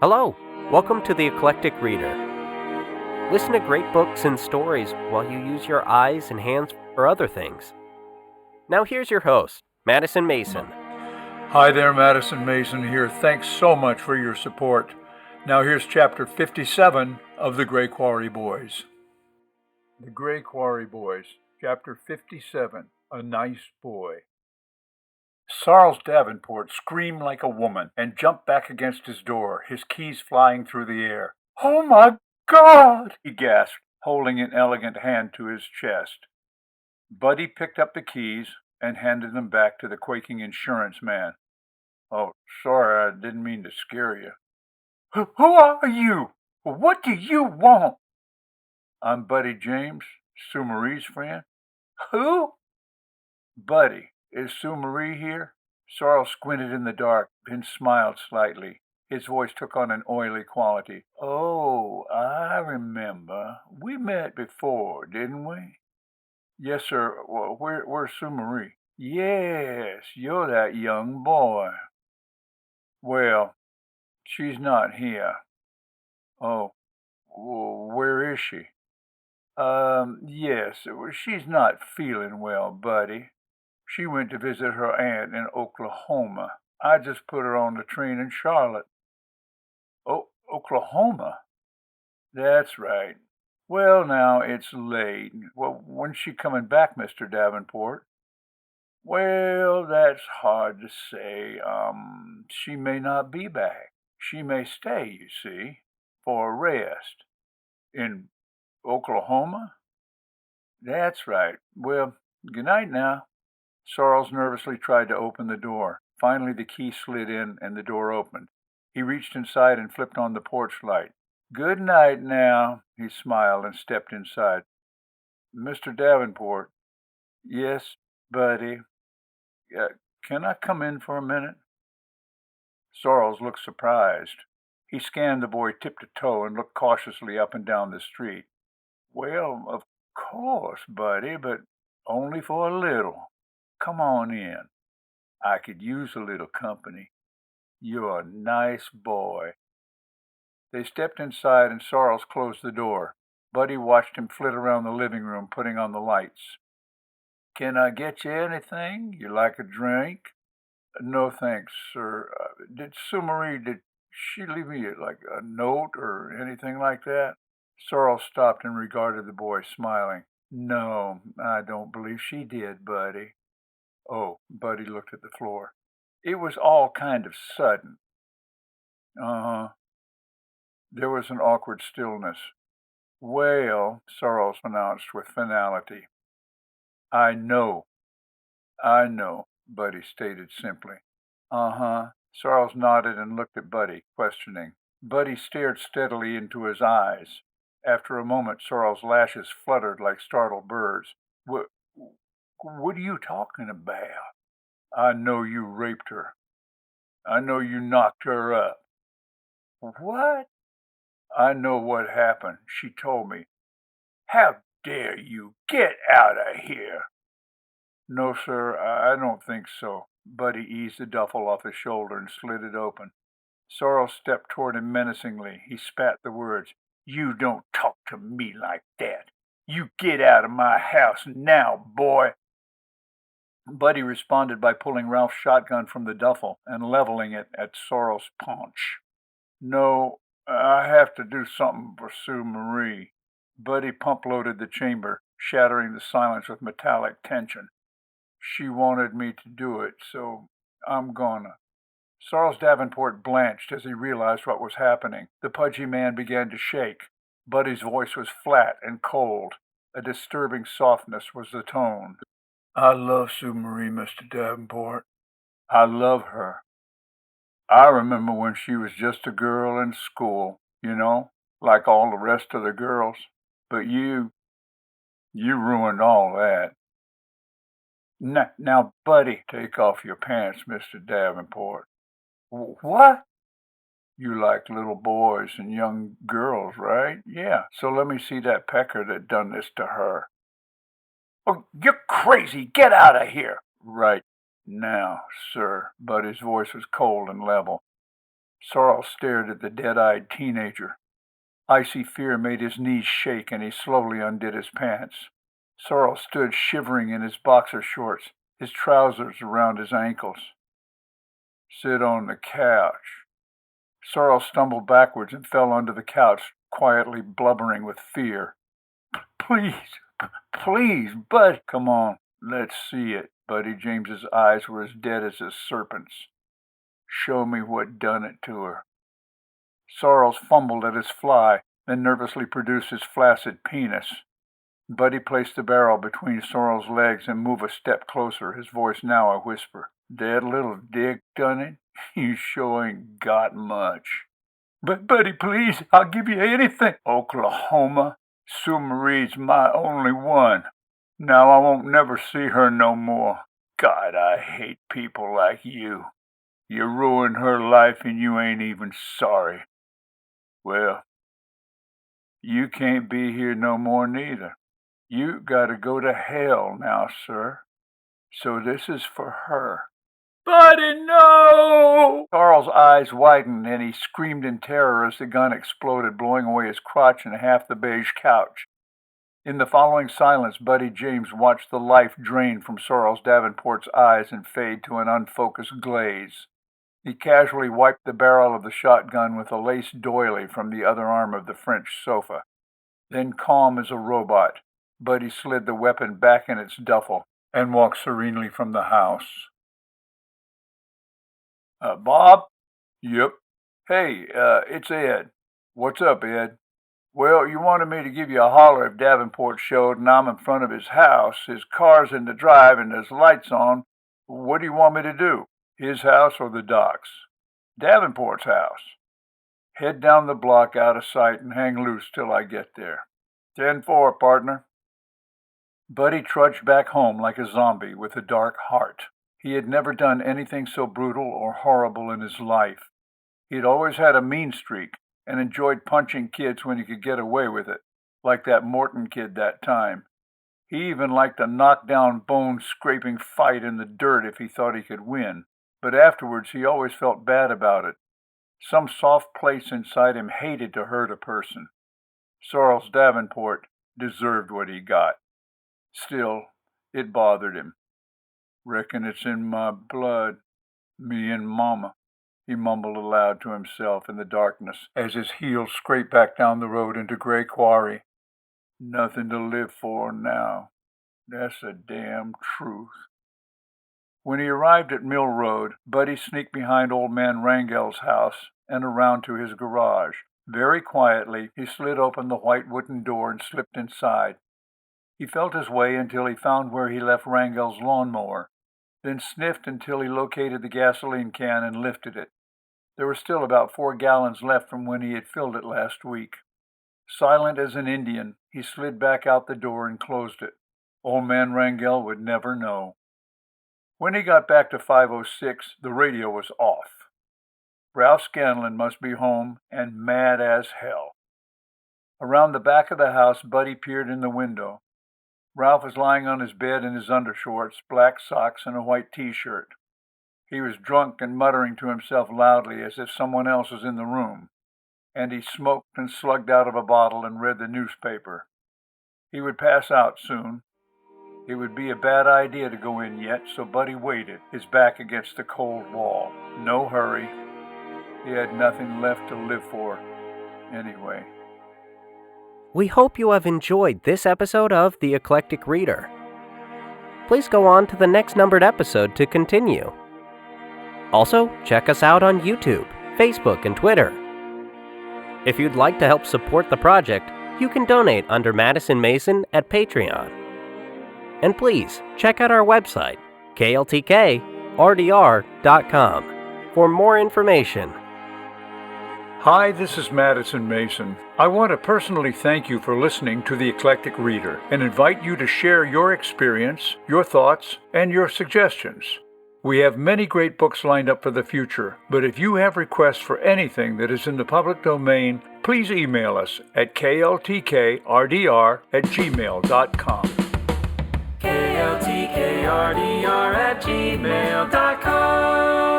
Hello, welcome to the Eclectic Reader. Listen to great books and stories while you use your eyes and hands for other things. Now here's your host, Madison Mason. Hi there, Madison Mason here. Thanks so much for your support. Now here's chapter 57 of The Gray Quarry Boys. The Gray Quarry Boys, chapter 57, A Nice Boy. Charles Davenport screamed like a woman and jumped back against his door, his keys flying through the air. "Oh my God!" he gasped, holding an elegant hand to his chest. Buddy picked up the keys and handed them back to the quaking insurance man. "Oh, sorry, I didn't mean to scare you." Who are you? What do you want?" "I'm Buddy James, Sue Marie's friend." "Who?" "Buddy, is Sue Marie here?" Sorrel squinted in the dark, then smiled slightly. His voice took on an oily quality. "Oh, I remember. We met before, didn't we?" "Yes, sir. Where's Sue Marie?" "Yes, you're that young boy." "Well, she's not here." "Oh, where is she?" Yes, she's not feeling well, Buddy. She went to visit her aunt in Oklahoma. I just put her on the train in Charlotte." "Oh, Oklahoma?" "That's right." "Well, now, it's late. Well, when's she coming back, Mr. Davenport?" "Well, that's hard to say. She may not be back. She may stay, you see, for a rest." "In Oklahoma?" "That's right. Well, good night now." Sorrels nervously tried to open the door. Finally, the key slid in and the door opened. He reached inside and flipped on the porch light. "Good night now," he smiled and stepped inside. "Mr. Davenport." "Yes, Buddy. Uh, can I come in for a minute?" Sorrels looked surprised. He scanned the boy tip to toe and looked cautiously up and down the street. "Well, of course, Buddy, but only for a little. Come on in. I could use a little company. You're a nice boy." They stepped inside and Sorrels closed the door. Buddy watched him flit around the living room, putting on the lights. "Can I get you anything? You like a drink?" "No, thanks, sir. Did Sue Marie, did she leave me like a note or anything like that?" Sorrel stopped and regarded the boy, smiling. "No, I don't believe she did, Buddy." "Oh," Buddy looked at the floor. "It was all kind of sudden." "Uh-huh." There was an awkward stillness. "Well," Sorrels announced with finality. "I know. I know," Buddy stated simply. "Uh-huh." Sorrels nodded and looked at Buddy, questioning. Buddy stared steadily into his eyes. After a moment, Sorrel's lashes fluttered like startled birds. "What, what are you talking about?" "I know you raped her. I know you knocked her up." "What?" "I know what happened. She told me." "How dare you? Get out of here." "No, sir, I don't think so." Buddy eased the duffel off his shoulder and slid it open. Sorrel stepped toward him menacingly. He spat the words. "You don't talk to me like that. You get out of my house now, boy." Buddy responded by pulling Ralph's shotgun from the duffel and leveling it at Sorrel's paunch. "No, I have to do something for Sue Marie." Buddy pump-loaded the chamber, shattering the silence with metallic tension. "She wanted me to do it, so I'm gonna." Charles Davenport blanched as he realized what was happening. The pudgy man began to shake. Buddy's voice was flat and cold. A disturbing softness was the tone. "I love Sue Marie, Mr. Davenport. I love her. I remember when she was just a girl in school, like all the rest of the girls. But you ruined all that." Now, Buddy, take off your pants, Mr. Davenport." "What?" "You like little boys and young girls, right? Yeah, so let me see that pecker that done this to her." "Oh, you're crazy. Get out of here." "Right now, sir." Buddy's voice was cold and level. Sorrel stared at the dead-eyed teenager. Icy fear made his knees shake, and he slowly undid his pants. Sorrel stood shivering in his boxer shorts, his trousers around his ankles. "Sit on the couch." Sorrel stumbled backwards and fell onto the couch, quietly blubbering with fear. "Please, please, Bud." "Come on, let's see it." Buddy James's eyes were as dead as a serpent's. "Show me what done it to her." Sorrel fumbled at his fly, then nervously produced his flaccid penis. Buddy placed the barrel between Sorrel's legs and moved a step closer, his voice now a whisper. "That little dick done it? You sure ain't got much." "But Buddy, please, I'll give you anything." "Oklahoma, Sue Marie's my only one. Now I won't never see her no more. God, I hate people like you. You ruined her life and you ain't even sorry. Well, you can't be here no more neither. You gotta go to hell now, sir. So this is for her." "Buddy, no!" Carl's eyes widened and he screamed in terror as the gun exploded, blowing away his crotch and half the beige couch. In the following silence, Buddy James watched the life drain from Sorrel's Davenport's eyes and fade to an unfocused glaze. He casually wiped the barrel of the shotgun with a lace doily from the other arm of the French sofa. Then, calm as a robot, Buddy slid the weapon back in its duffel and walked serenely from the house. "Bob?" "Yep." "Hey, it's Ed." "What's up, Ed?" "Well, you wanted me to give you a holler if Davenport showed and I'm in front of his house. His car's in the drive and there's lights on. What do you want me to do? His house or the docks?" "Davenport's house." "Head down the block out of sight and hang loose till I get there." 10-4, partner." Buddy trudged back home like a zombie with a dark heart. He had never done anything so brutal or horrible in his life. He had always had a mean streak and enjoyed punching kids when he could get away with it, like that Morton kid that time. He even liked a knockdown, bone-scraping fight in the dirt if he thought he could win, but afterwards he always felt bad about it. Some soft place inside him hated to hurt a person. Sorrel's Davenport deserved what he got. Still, it bothered him. "Reckon it's in my blood, me and Mama," he mumbled aloud to himself in the darkness as his heels scraped back down the road into Gray Quarry. "Nothing to live for now. That's the damn truth." When he arrived at Mill Road, Buddy sneaked behind old man Rangel's house and around to his garage. Very quietly, he slid open the white wooden door and slipped inside. He felt his way until he found where he left Rangel's lawnmower, then sniffed until he located the gasoline can and lifted it. There were still about 4 gallons left from when he had filled it last week. Silent as an Indian, he slid back out the door and closed it. Old man Rangel would never know. When he got back to 506, the radio was off. Ralph Scanlon must be home and mad as hell. Around the back of the house, Buddy peered in the window. Ralph was lying on his bed in his undershorts, black socks, and a white T-shirt. He was drunk and muttering to himself loudly as if someone else was in the room, and he smoked and slugged out of a bottle and read the newspaper. He would pass out soon. It would be a bad idea to go in yet, so Buddy waited, his back against the cold wall. No hurry. He had nothing left to live for, anyway. We hope you have enjoyed this episode of The Eclectic Reader. Please go on to the next numbered episode to continue. Also, check us out on YouTube, Facebook, and Twitter. If you'd like to help support the project, you can donate under Madison Mason at Patreon. And please, check out our website, kltkrdr.com, for more information. Hi, this is Madison Mason. I want to personally thank you for listening to The Eclectic Reader and invite you to share your experience, your thoughts, and your suggestions. We have many great books lined up for the future, but if you have requests for anything that is in the public domain, please email us at kltkrdr@gmail.com. kltkrdr@gmail.com